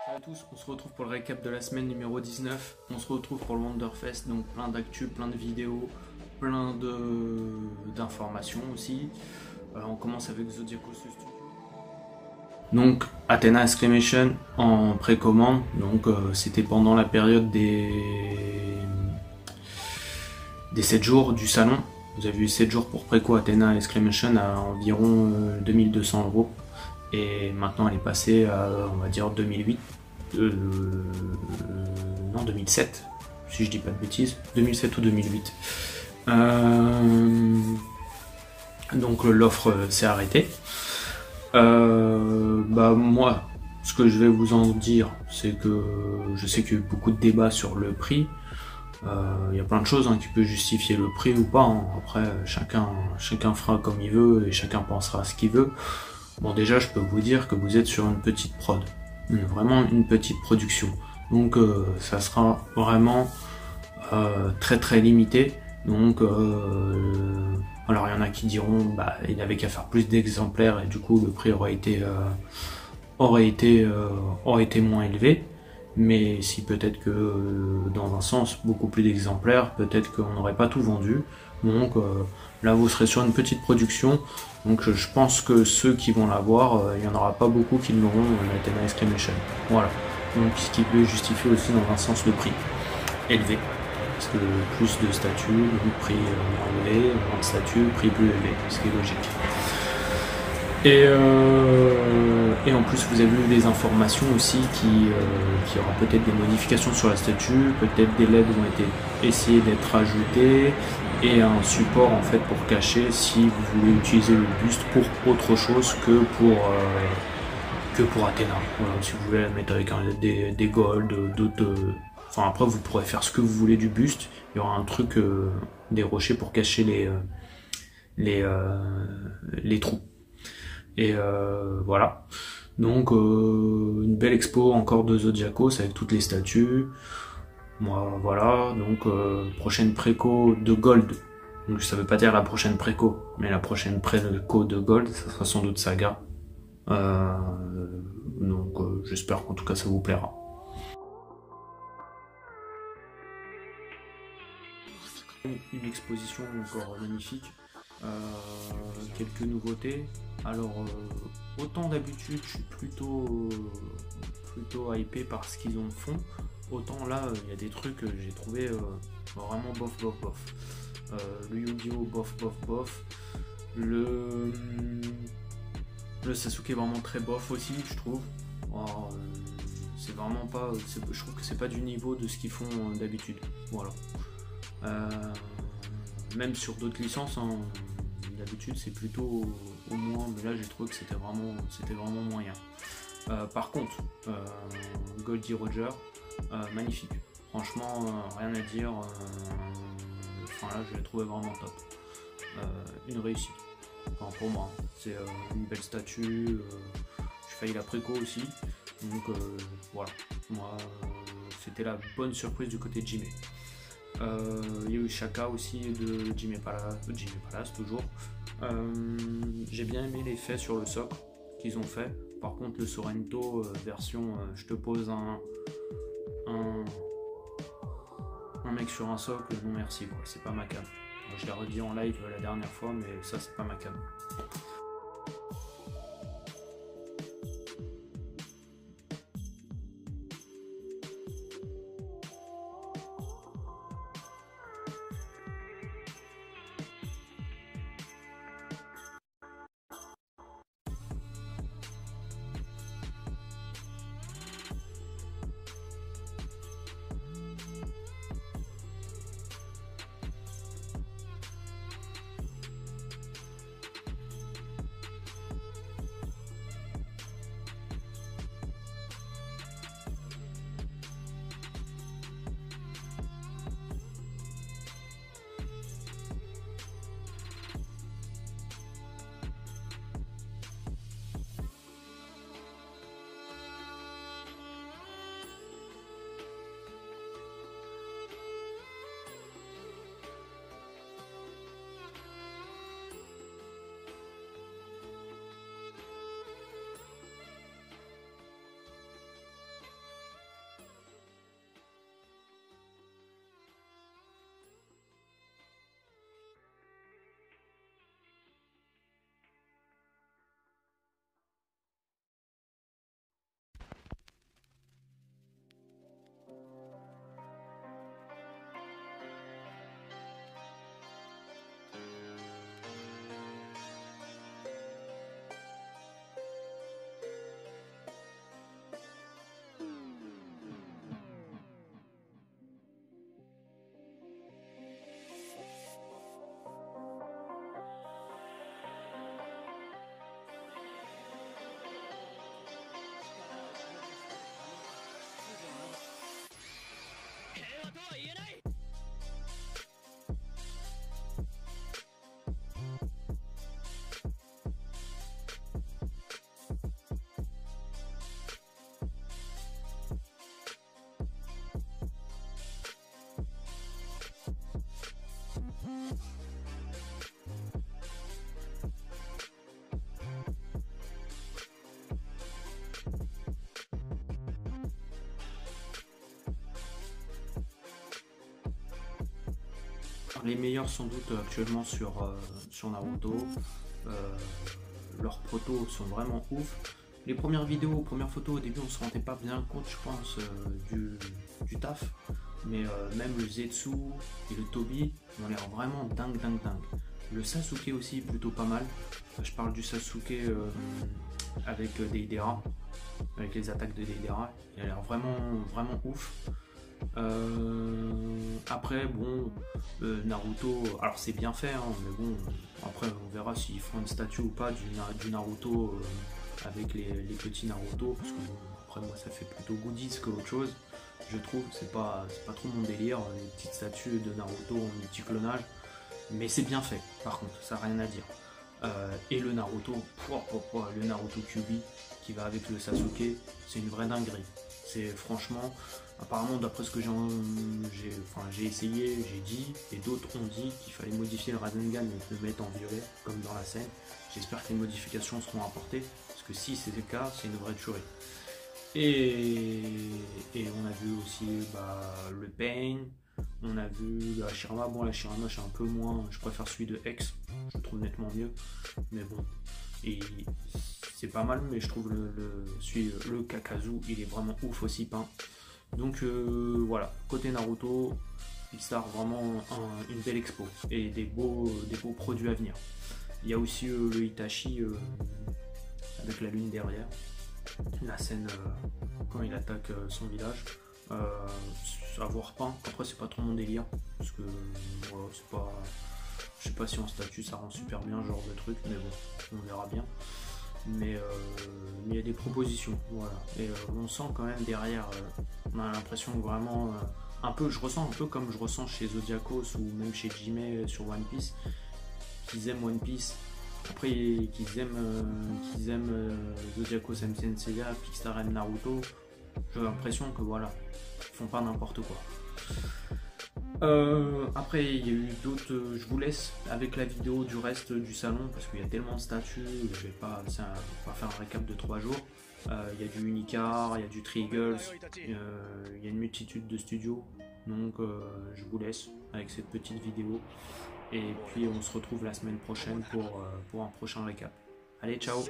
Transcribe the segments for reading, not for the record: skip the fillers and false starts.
Salut à tous, on se retrouve pour le récap de la semaine numéro 19. On se retrouve pour le Wonderfest, donc plein d'actu, plein de vidéos, plein d'informations aussi. On commence avec Zodiaco Studio. Donc Athena Exclamation en précommande, donc c'était pendant la période des 7 jours du salon. Vous avez eu 7 jours pour préco Athena Exclamation à environ 2200 €. Et maintenant elle est passée à, on va dire, 2008. Non, 2007, si je dis pas de bêtises. 2007 ou 2008. Donc l'offre s'est arrêtée. Moi, ce que je vais vous en dire, c'est que je sais qu'il y a eu beaucoup de débats sur le prix. Il y a plein de choses qui peuvent justifier le prix ou pas. Après, chacun fera comme il veut et chacun pensera à ce qu'il veut. Bon, déjà, je peux vous dire que vous êtes sur une petite prod, vraiment une petite production. Donc, ça sera vraiment très très limité. Donc, alors il y en a qui diront, il n'avait qu'à faire plus d'exemplaires et du coup le prix aurait été moins élevé. Mais si peut-être que dans un sens beaucoup plus d'exemplaires, peut-être qu'on n'aurait pas tout vendu. Donc là vous serez sur une petite production. Donc je pense que ceux qui vont l'avoir, il n'y en aura pas beaucoup qui l'auront, Athena Exclamation. Voilà. Donc ce qui peut justifier aussi dans un sens le prix élevé. Parce que plus de statues, prix moins élevé, moins de statues, prix plus élevé, ce qui est logique. Et en plus vous avez eu des informations aussi qu'il y aura peut-être des modifications sur la statue, peut-être des LED vont essayer d'être ajoutés et un support en fait pour cacher si vous voulez utiliser le buste pour autre chose que pour Athéna. Voilà, si vous voulez la mettre avec des gold, d'autres. Enfin après vous pourrez faire ce que vous voulez du buste. Il y aura un truc, des rochers pour cacher les trous. Et voilà. Donc une belle expo encore de Zodiacos avec toutes les statues. Moi voilà. Donc prochaine préco de Gold. Donc ça veut pas dire la prochaine préco, mais la prochaine préco de Gold, ça sera sans doute Saga. Donc j'espère qu'en tout cas ça vous plaira. Une exposition encore magnifique, quelques nouveautés. Alors autant d'habitude je suis plutôt hypé par ce qu'ils en font, autant là il y a des trucs que j'ai trouvé vraiment bof. Le Yu-Gi-Oh bof. Le Sasuke est vraiment très bof aussi, je trouve. C'est vraiment pas, je trouve que c'est pas du niveau de ce qu'ils font d'habitude. Voilà. Même sur d'autres licences, d'habitude c'est plutôt au moins, mais là j'ai trouvé que c'était vraiment moyen. Par contre, Goldie Roger, magnifique. Franchement, rien à dire. Là je l'ai trouvé vraiment top. Une réussite. Enfin, pour moi, c'est une belle statue. J'ai failli la préco aussi. Donc voilà. Moi, c'était la bonne surprise du côté de Jimé. Il y a eu Shaka aussi de Jimmy Palace toujours. J'ai bien aimé l'effet sur le socle qu'ils ont fait. Par contre le Sorrento version je te pose un mec sur un socle, non merci quoi, c'est pas ma cam. Je l'ai redit en live la dernière fois, mais ça c'est pas ma cam. Les meilleurs sans doute actuellement sur Naruto. Leurs protos sont vraiment ouf. Les premières photos au début on se rendait pas bien compte je pense du taf. Mais même le Zetsu et le Tobi ont l'air vraiment dingue. Le Sasuke aussi plutôt pas mal. Je parle du Sasuke avec Deidara, avec les attaques de Deidara. Il a l'air vraiment ouf. Après bon Naruto, alors c'est bien fait hein, mais bon après on verra s'ils font une statue ou pas du Naruto avec les petits Naruto parce que bon, après moi ça fait plutôt goodies que autre chose je trouve, c'est pas trop mon délire les petites statues de Naruto en multi-clonage mais c'est bien fait par contre ça n'a rien à dire. Et le Naruto, le Naruto Kyuubi qui va avec le Sasuke, c'est une vraie dinguerie. C'est franchement, apparemment d'après ce que j'ai essayé, j'ai dit, et d'autres ont dit qu'il fallait modifier le Rasengan et le mettre en violet, comme dans la scène. J'espère que les modifications seront apportées, parce que si c'est le cas, c'est une vraie tuerie. Et on a vu aussi le Pain, on a vu la Shirama. Bon, la Shirama, je suis un peu moins, je préfère celui de X, je le trouve nettement mieux, mais bon, et c'est pas mal, mais je trouve le Kakazu, il est vraiment ouf aussi peint. Donc voilà, côté Naruto, Pixar vraiment une belle expo et des beaux produits à venir. Il y a aussi le Itachi avec la lune derrière, la scène quand il attaque son village. Avoir peint, après c'est pas trop mon délire parce que c'est pas, je sais pas si en statut ça rend super bien ce genre de truc, mais bon on verra bien. Mais il y a des propositions, voilà. Et on sent quand même derrière, on a l'impression que vraiment je ressens un peu comme je ressens chez Zodiacos ou même chez Jimé sur One Piece, qu'ils aiment One Piece, après qu'ils aiment Zodiacos, MC Sega, Pixar et Naruto. J'ai l'impression que voilà, ils font pas n'importe quoi. Après il y a eu d'autres, je vous laisse avec la vidéo du reste du salon parce qu'il y a tellement de statues, je vais pas faire un récap de 3 jours. Il y a du Unicar, il y a du Triggles, il y a une multitude de studios, donc je vous laisse avec cette petite vidéo et puis on se retrouve la semaine prochaine pour un prochain récap. Allez, ciao.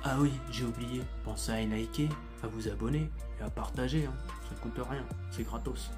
Ah oui, j'ai oublié, pensez à liker, à vous abonner et à partager, hein. Ça coûte rien, c'est gratos.